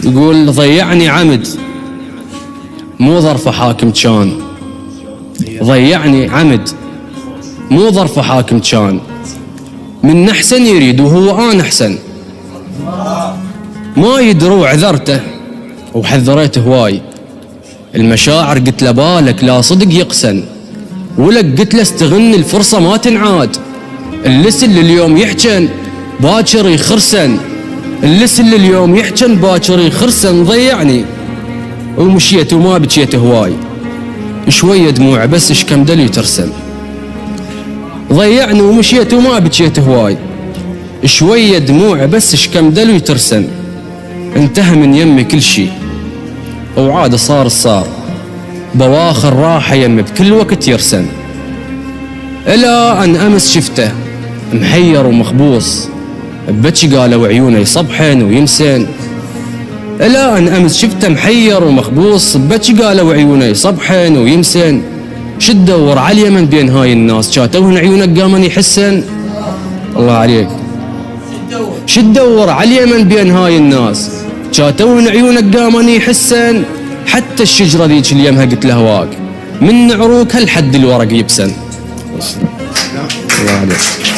يقول ضيعني عمد مو ظرف حاكم كان، ضيعني عمد مو ظرف حاكم كان، من أحسن يريد وهو أنا أحسن، ما يدروا عذرته وحذريته هواي، المشاعر قلت له بالك لا صدق يقسن، ولك قلت له استغن الفرصة ما تنعاد، اللسل اليوم يحجن باكر يخرسن، اللسل اليوم يحجن باكر يخرسن، ضيعني ومشيت وما بكيت هواي، شوية دموع بس كم دلي ترسم، ضيعني ومشيت وما بكيت هواي، شوية دموع بس كم دلي ترسم، انتهى من يمي كل شي وعاد صار بواخر راحة يمي بكل وقت يرسم، إلى أن أمس شفته محير ومخبوص ببكي قالوا عيونه يصبحن ويمسن، إلى أن أمس شفته محير ومخبوص ببكي قالوا عيونه يصبحن ويمسن، شد دور على اليمن بين هاي الناس شاتوهن عيونك قامن يحسن، الله عليك شد دور على اليمن بين هاي الناس شاتوهن عيونك قامن يحسن، حتى الشجرة ذيك اليمها قلت له هواك من عروق هالحد الورق يبسن. الله عليك.